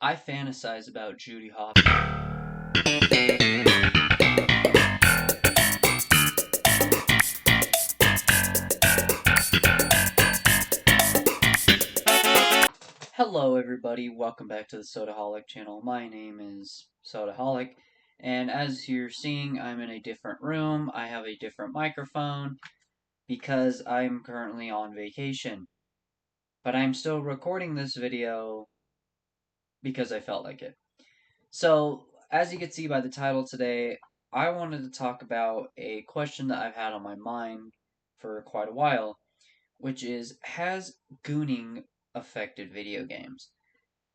I fantasize about Judy Hopps. Hello, everybody. Welcome back to the Sodaholic channel. My name is Sodaholic, and as you're seeing, I'm in a different room. I have a different microphone because I'm currently on vacation. But I'm still recording this video because I felt like it. So, as you can see by the title today, I wanted to talk about a question that I've had on my mind for quite a while, which is, has gooning affected video games?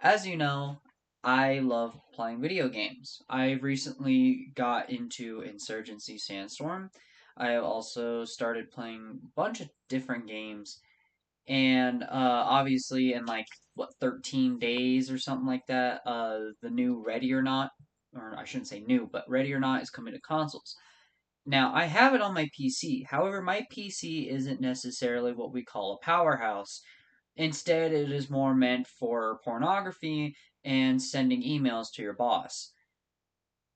As you know, I love playing video games. I recently got into Insurgency Sandstorm. I have also started playing a bunch of different games, and obviously in like what 13 days or something like that, the new Ready or Not, or I shouldn't say new, but Ready or Not is coming to consoles. Now, I have it on my PC. However, my PC isn't necessarily what we call a powerhouse. Instead, it is more meant for pornography and sending emails to your boss.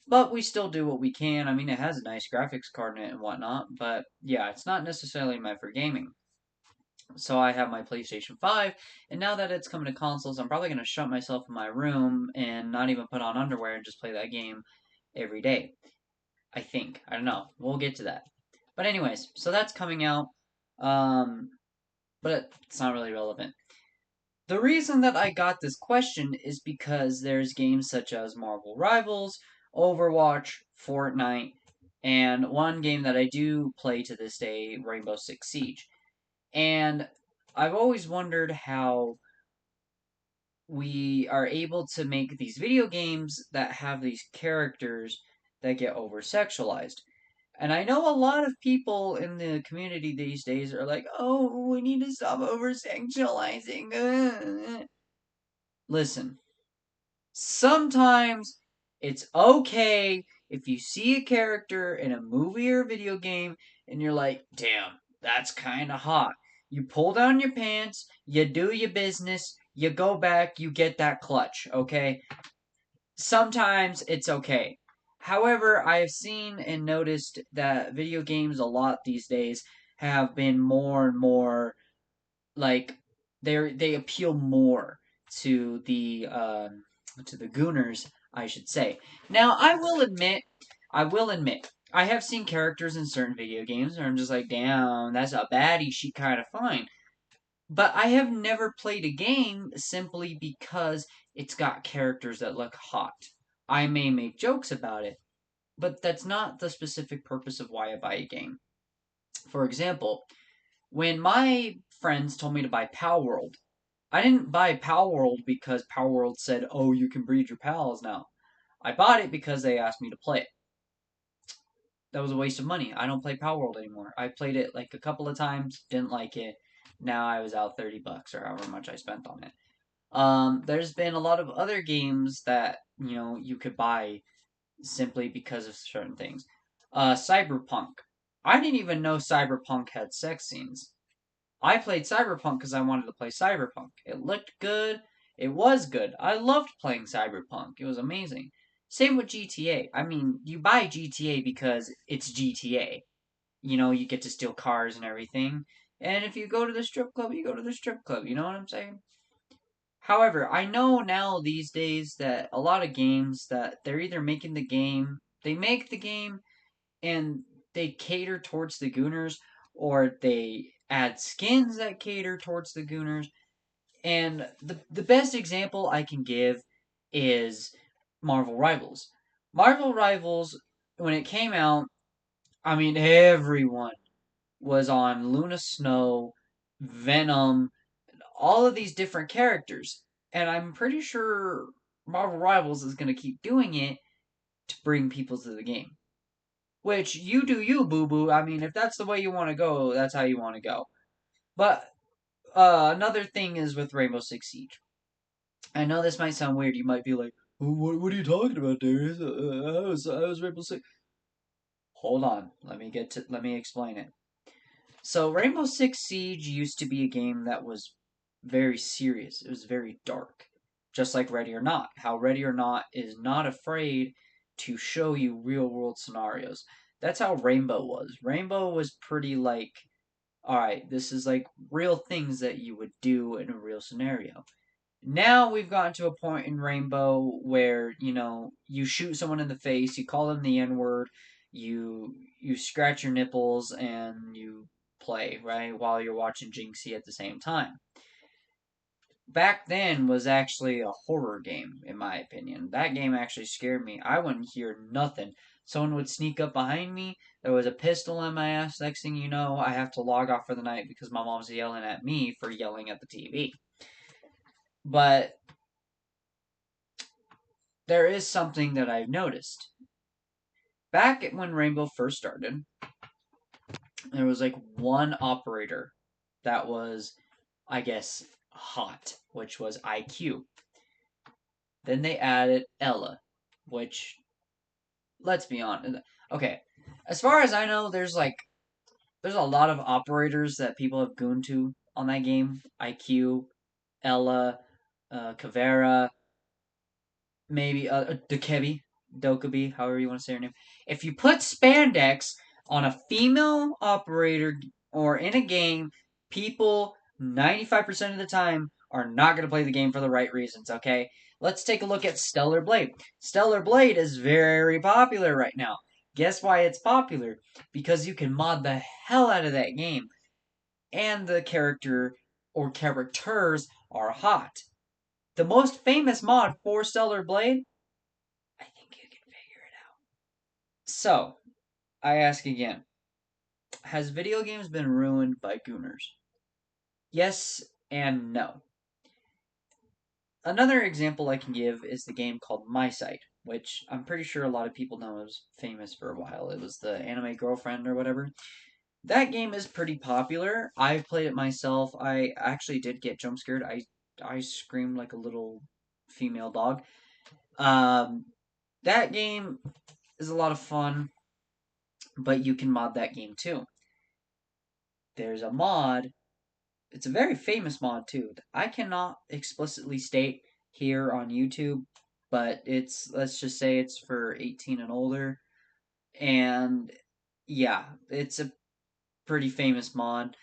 But we still do what we can. I mean, it has a nice graphics card in it and whatnot, but yeah, it's not necessarily meant for gaming. So I have my PlayStation 5, and now that it's coming to consoles, I'm probably going to shut myself in my room and not even put on underwear and just play that game every day. I think. I don't know. We'll get to that. But anyways, so that's coming out. Um, but it's not really relevant. The reason that I got this question is because there's games such as Marvel Rivals, Overwatch, Fortnite, and one game that I do play to this day, Rainbow Six Siege. And I've always wondered how we are able to make these video games that have these characters that get over sexualized. And I know a lot of people in the community these days are like, oh, we need to stop over sexualizing. Listen, sometimes it's okay if you see a character in a movie or video game and you're like, damn, that's kind of hot. You pull down your pants, you do your business, you go back, you get that clutch, okay? Sometimes it's okay. However, I have seen and noticed that video games a lot these days have been more and more like they appeal more to the gooners, I should say. Now, I will admit, I have seen characters in certain video games where I'm just like, damn, that's a baddie. She kind of fine. But I have never played a game simply because it's got characters that look hot. I may make jokes about it, but that's not the specific purpose of why I buy a game. For example, when my friends told me to buy Pal World, I didn't buy Pal World because Pal World said, oh, you can breed your pals now. I bought it because they asked me to play it. That was a waste of money. I don't play Pal World anymore. I played it like a couple of times, didn't like it. Now I was out $30 or however much I spent on it. There's been a lot of other games that, you could buy simply because of certain things. Cyberpunk. I didn't even know Cyberpunk had sex scenes. I played Cyberpunk because I wanted to play Cyberpunk. It looked good. It was good. I loved playing Cyberpunk. It was amazing. Same with GTA. I mean, you buy GTA because it's GTA. You get to steal cars and everything. And if you go to the strip club, you go to the strip club. You know what I'm saying? However, I know now these days that a lot of games that they're either making the game, they make the game and they cater towards the Gooners, or they add skins that cater towards the Gooners. And the best example I can give is Marvel Rivals. Marvel Rivals, when it came out, I mean, everyone was on Luna Snow, Venom, all of these different characters. And I'm pretty sure Marvel Rivals is going to keep doing it to bring people to the game. Which, you do you, boo boo. I mean, if that's the way you want to go, that's how you want to go. But another thing is with Rainbow Six Siege. I know this might sound weird. You might be like, what are you talking about, Darius? I was Rainbow Six. Hold on. Let me explain it. So Rainbow Six Siege used to be a game that was very serious. It was very dark. just like Ready or Not. How Ready or Not is not afraid to show you real world scenarios. That's how Rainbow was. Rainbow was pretty like, all right, this is like real things that you would do in a real scenario. Now we've gotten to a point in Rainbow where, you shoot someone in the face, you call them the N word, you scratch your nipples, and you play, right, while you're watching Jinxie at the same time. Back then was actually a horror game, in my opinion. That game actually scared me. I wouldn't hear nothing. Someone would sneak up behind me, there was a pistol in my ass. Next thing you know, I have to log off for the night because my mom's yelling at me for yelling at the TV. But there is something that I've noticed. Back when Rainbow first started, there was like one operator that was, I guess, hot, which was IQ. Then they added Ella, which, let's be honest. Okay, as far as I know, there's a lot of operators that people have gooned to on that game. IQ, Ella, Kavera, maybe Dokebi, Dokubi, however you want to say her name. If you put spandex on a female operator or in a game, people 95% of the time are not going to play the game for the right reasons, okay? Let's take a look at Stellar Blade. Stellar Blade is very popular right now. Guess why it's popular? Because you can mod the hell out of that game. And the character or characters are hot. The most famous mod for Stellar Blade, I think you can figure it out. So, I ask again, has video games been ruined by gooners? Yes and no. Another example I can give is the game called My Site, which I'm pretty sure a lot of people know is famous for a while. It was the anime girlfriend or whatever. That game is pretty popular. I've played it myself. I actually did get jump scared. I screamed like a little female dog. Um, that game is a lot of fun, but you can mod that game too. There's a mod, it's a very famous mod too. I cannot explicitly state here on YouTube, but let's just say it's for 18 and older. And yeah, it's a pretty famous mod.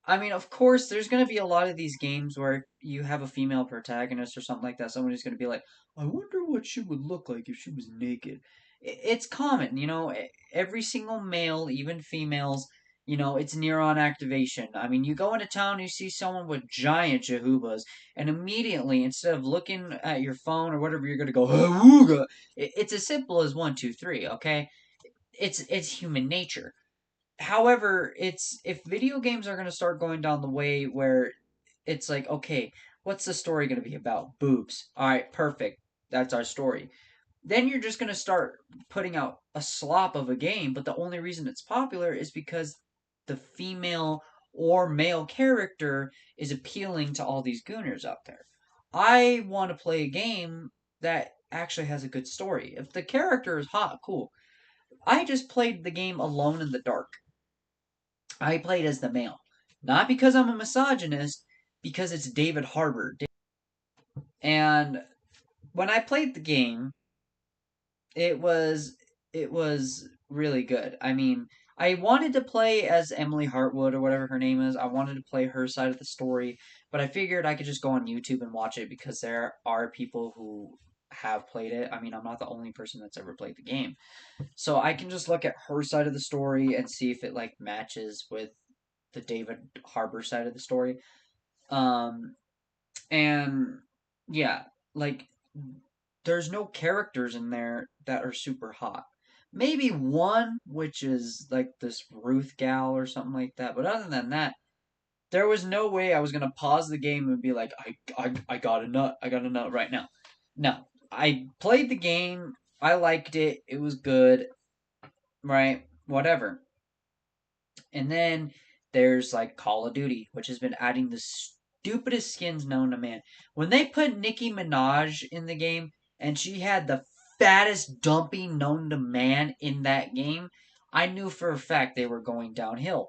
I mean, of course, there's going to be a lot of these games where you have a female protagonist or something like that. Someone who's going to be like, I wonder what she would look like if she was naked. It's common, every single male, even females, it's neuron activation. I mean, you go into town, you see someone with giant jahubas, and immediately, instead of looking at your phone or whatever, you're going to go, Hawooga. It's as simple as one, two, three, okay? It's human nature. However, it's if video games are going to start going down the way where it's like, okay, what's the story going to be about? Boobs. All right, perfect. That's our story. Then you're just going to start putting out a slop of a game, but the only reason it's popular is because the female or male character is appealing to all these gooners out there. I want to play a game that actually has a good story. If the character is hot, cool. I just played the game Alone in the Dark. I played as the male. Not because I'm a misogynist, because it's David Harbour. And when I played the game, it was it was really good. I mean, I wanted to play as Emily Hartwood or whatever her name is. I wanted to play her side of the story, but I figured I could just go on YouTube and watch it because there are people who have played it. I mean, I'm not the only person that's ever played the game. So I can just look at her side of the story and see if it like matches with the David Harbour side of the story. Um, and yeah, like there's no characters in there that are super hot. Maybe one, which is like this Ruth gal or something like that. But other than that, there was no way I was gonna pause the game and be like, I got a nut, I got a nut right now. No, I played the game, I liked it, it was good, right? Whatever. And then there's like Call of Duty, which has been adding the stupidest skins known to man. When they put Nicki Minaj in the game and she had the fattest dumpy known to man in that game, I knew for a fact they were going downhill.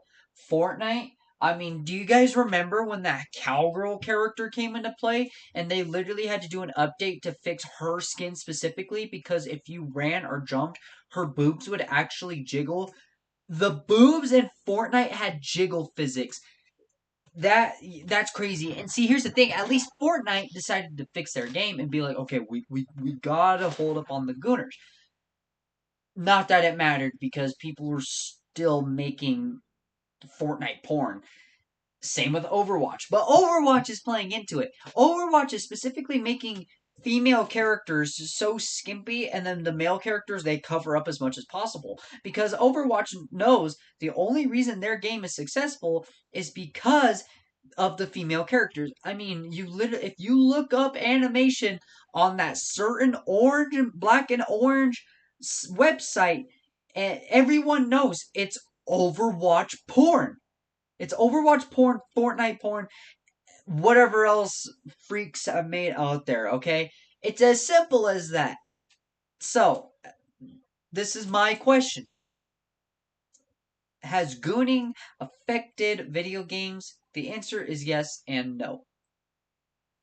Fortnite, I mean, do you guys remember when that cowgirl character came into play and they literally had to do an update to fix her skin specifically because if you ran or jumped, her boobs would actually jiggle? The boobs in Fortnite had jiggle physics. That that's crazy. And see, here's the thing: at least Fortnite decided to fix their game and be like, okay, we gotta hold up on the Gooners. Not that it mattered because people were still making Fortnite porn. Same with Overwatch, but Overwatch is playing into it. Overwatch is specifically making female characters so skimpy, and then the male characters they cover up as much as possible because Overwatch knows the only reason their game is successful is because of the female characters. I mean, you literally, if you look up animation on that certain orange and black and orange website, everyone knows it's Overwatch porn. It's Overwatch porn, Fortnite porn, whatever else freaks have made out there, okay? It's as simple as that. So, this is my question. Has gooning affected video games? The answer is yes and no.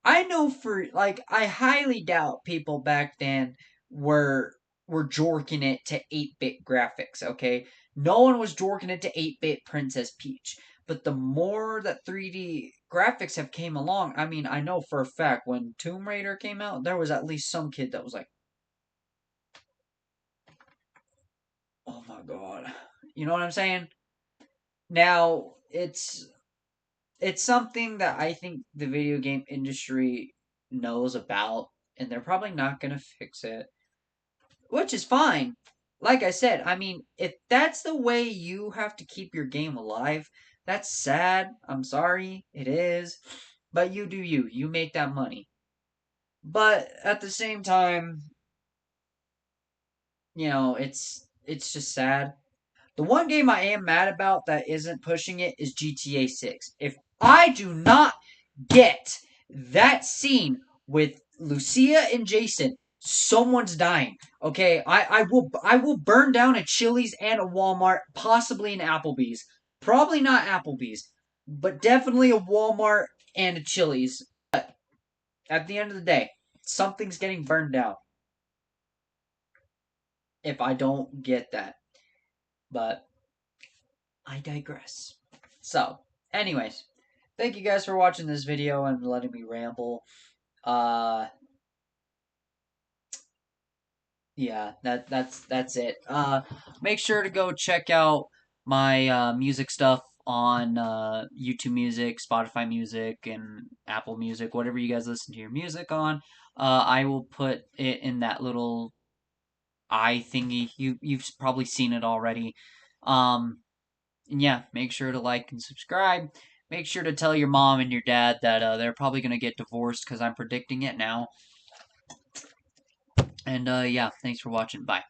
I know for like I highly doubt people back then were jorking it to 8-bit graphics, okay? No one was jorking it to 8-bit Princess Peach. But the more that 3D graphics have came along, I mean, I know for a fact when Tomb Raider came out, there was at least some kid that was like, "Oh my god." You know what I'm saying? Now, it's something that I think the video game industry knows about, and they're probably not going to fix it, which is fine. Like I said, I mean, if that's the way you have to keep your game alive, that's sad. I'm sorry, it is. But you do you. You make that money. But at the same time, it's just sad. The one game I am mad about that isn't pushing it is GTA 6. If I do not get that scene with Lucia and Jason, someone's dying. Okay, I will burn down a Chili's and a Walmart, possibly an Applebee's. Probably not Applebee's, but definitely a Walmart and a Chili's. At the end of the day, something's getting burned down if I don't get that. But I digress. So, anyways, thank you guys for watching this video and letting me ramble. Uh yeah, that's it. Make sure to go check out my music stuff on YouTube Music, Spotify Music, and Apple Music, whatever you guys listen to your music on. I will put it in that little eye thingy. You've probably seen it already. Um, and yeah, make sure to like and subscribe. Make sure to tell your mom and your dad that they're probably gonna get divorced because I'm predicting it now. And yeah, thanks for watching. Bye.